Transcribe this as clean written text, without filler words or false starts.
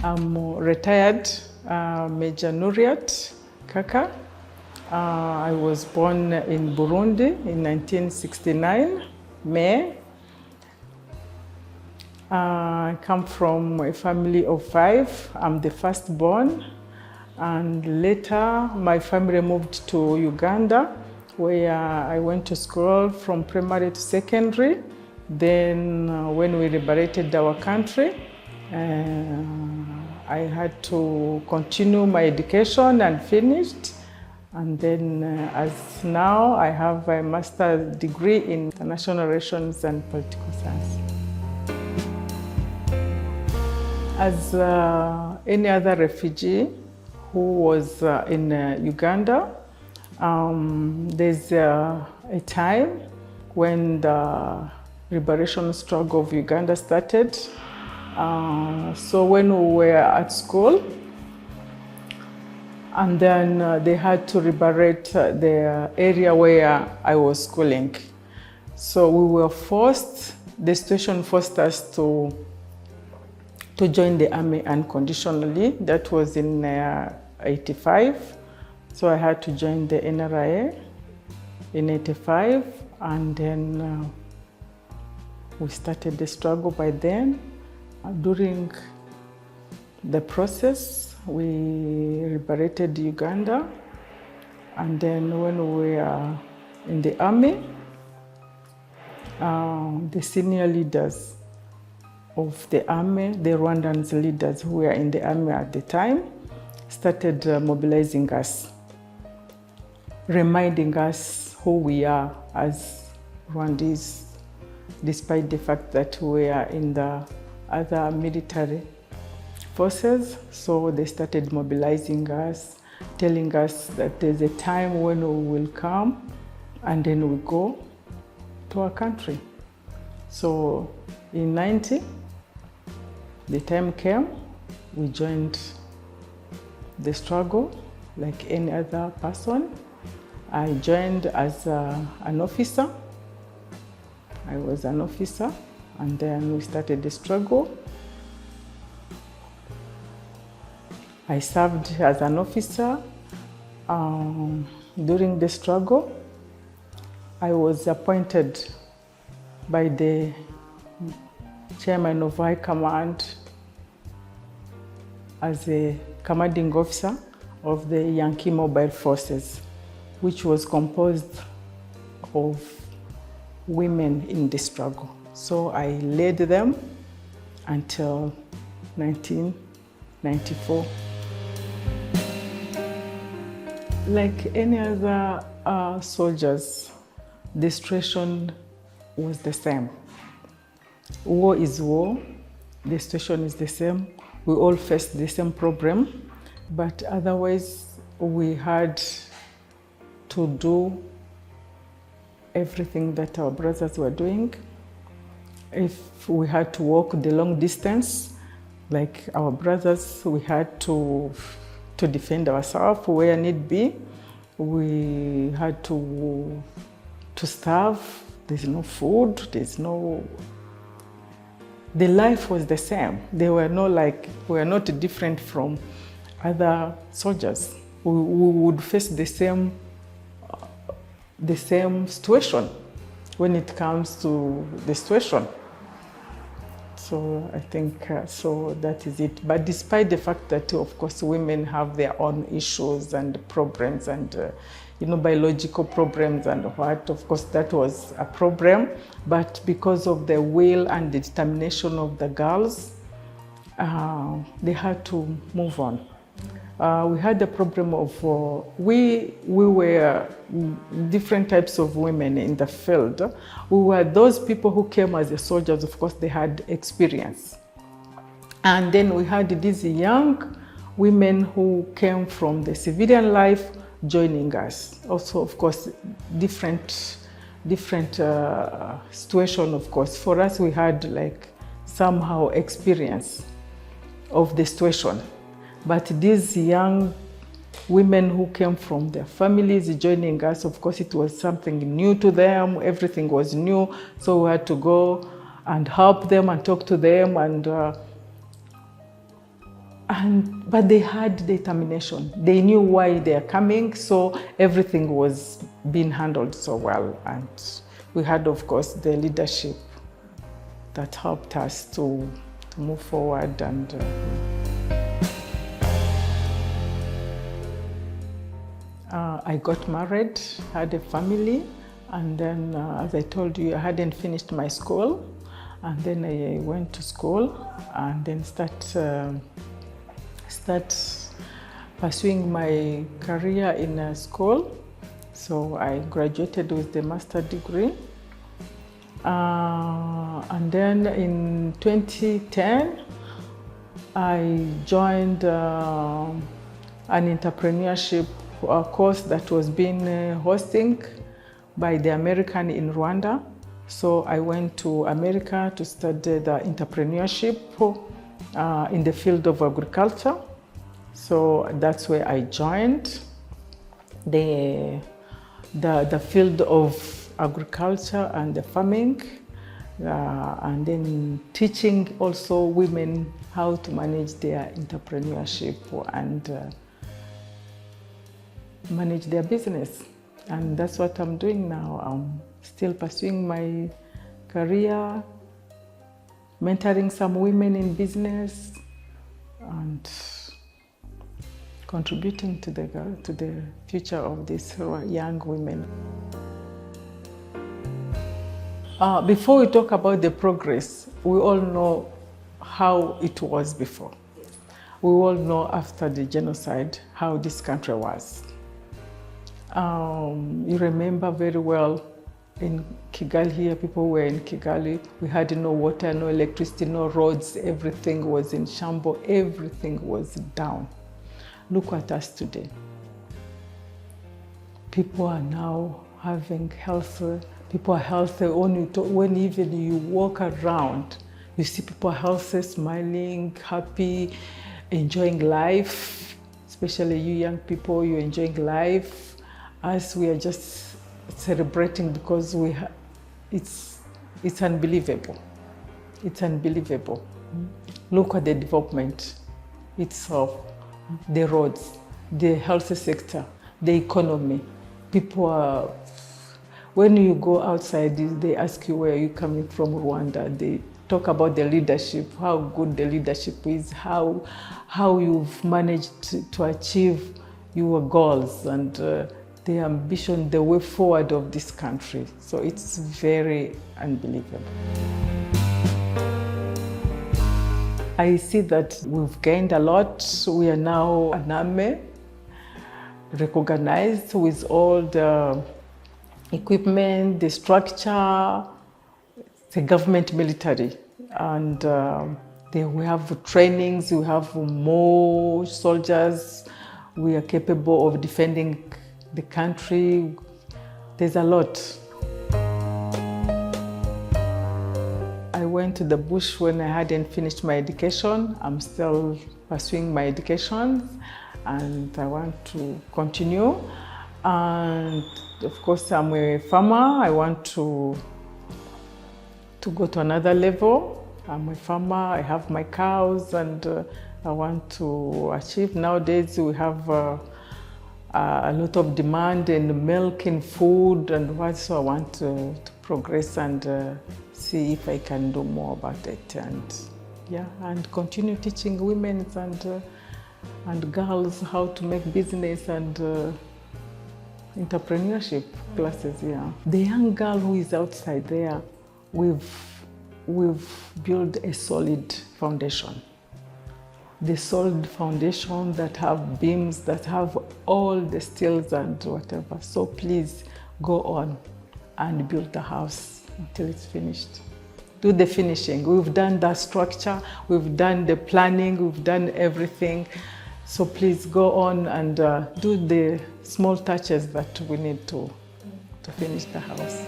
I'm retired Major Nuriat Kaka. I was born in Burundi in 1969, May. I come from a family of 5. I'm the firstborn. And later, my family moved to Uganda, where I went to school from primary to secondary. Then when we liberated our country, I had to continue my education and finished. And then as now, I have a master's degree in international relations and political science. As any other refugee who was in Uganda, there's a time when the liberation struggle of Uganda started. So when we were at school, and then they had to liberate the area where I was schooling. So we were forced, the situation forced us to join the army unconditionally. That was in 85. So I had to join the NRA in 85, and then we started the struggle by then. During the process, we liberated Uganda, and then when we were in the army, the senior leaders of the army, the Rwandans leaders who were in the army at the time, started mobilizing us, reminding us who we are as Rwandese, despite the fact that we are in the other military forces. So they started mobilizing us, telling us that there's a time when we will come and then we go to our country. So in 90, the time came, we joined the struggle like any other person. I joined as an officer. I was an officer, and then we started the struggle. I served as an officer during the struggle. I was appointed by the chairman of High Command as a commanding officer of the Yankee Mobile Forces, which was composed of women in the struggle. So I led them until 1994. Like any other soldiers, the situation was the same. War is war, the situation is the same. We all faced the same problem, but otherwise we had to do everything that our brothers were doing. If we had to walk the long distance, like our brothers, we had to defend ourselves where need be. We had to starve. There's no food, the life was the same. They were not we were not different from other soldiers. We would face the same situation when it comes to the situation. So I think, so that is it. But despite the fact that, of course, women have their own issues and problems and, biological problems and what, of course, that was a problem. But because of the will and the determination of the girls, they had to move on. We had the problem of, we were different types of women in the field. We were those people who came as soldiers, of course, they had experience. And then we had these young women who came from the civilian life joining us. Also, of course, different situation, of course. For us, we had somehow experience of the situation. But these young women who came from their families joining us, of course, it was something new to them. Everything was new. So we had to go and help them and talk to them and But they had determination. They knew why they are coming, so everything was being handled so well. And we had, of course, the leadership that helped us to move forward. And I got married, had a family, and then, as I told you, I hadn't finished my school. And then I went to school and then start pursuing my career in school. So I graduated with the master's degree. And then in 2010, I joined an entrepreneurship course that was being hosting by the American in Rwanda. So I went to America to study the entrepreneurship in the field of agriculture. So that's where I joined the field of agriculture and the farming, and then teaching also women how to manage their entrepreneurship and manage their business. And that's what I'm doing now. I'm still pursuing my career, mentoring some women in business, and contributing to the future of these young women. Before we talk about the progress, we all know how it was before. We all know after the genocide how this country was. You remember very well in Kigali here, people were in Kigali. We had no water, no electricity, no roads. Everything was in shambles. Everything was down. Look at us today. People are now having health. People are healthy. When even you walk around, you see people healthy, smiling, happy, enjoying life. Especially you young people, you're enjoying life. Us, we are just celebrating because it's unbelievable. It's unbelievable. Look at the development itself, the roads, the health sector, the economy. People are, when you go outside, they ask you where you're coming from, Rwanda. They talk about the leadership, how good the leadership is, how you've managed to achieve your goals and the ambition, the way forward of this country. So it's very unbelievable. I see that we've gained a lot. We are now an army, recognized with all the equipment, the structure, the government military. And we have trainings, we have more soldiers. We are capable of defending the country. There's a lot. I went to the bush when I hadn't finished my education. I'm still pursuing my education and I want to continue. And of course, I'm a farmer. I want to go to another level. I'm a farmer, I have my cows and I want to achieve. Nowadays we have a lot of demand in milk and food and what, so I want to progress and see if I can do more about it, and continue teaching women and girls how to make business and entrepreneurship classes. The young girl who is outside there, we've built a solid foundation. The solid foundation that have beams, that have all the steels and whatever. So please go on and build the house until it's finished. Do the finishing. We've done the structure, we've done the planning, we've done everything. So please go on and do the small touches that we need to finish the house.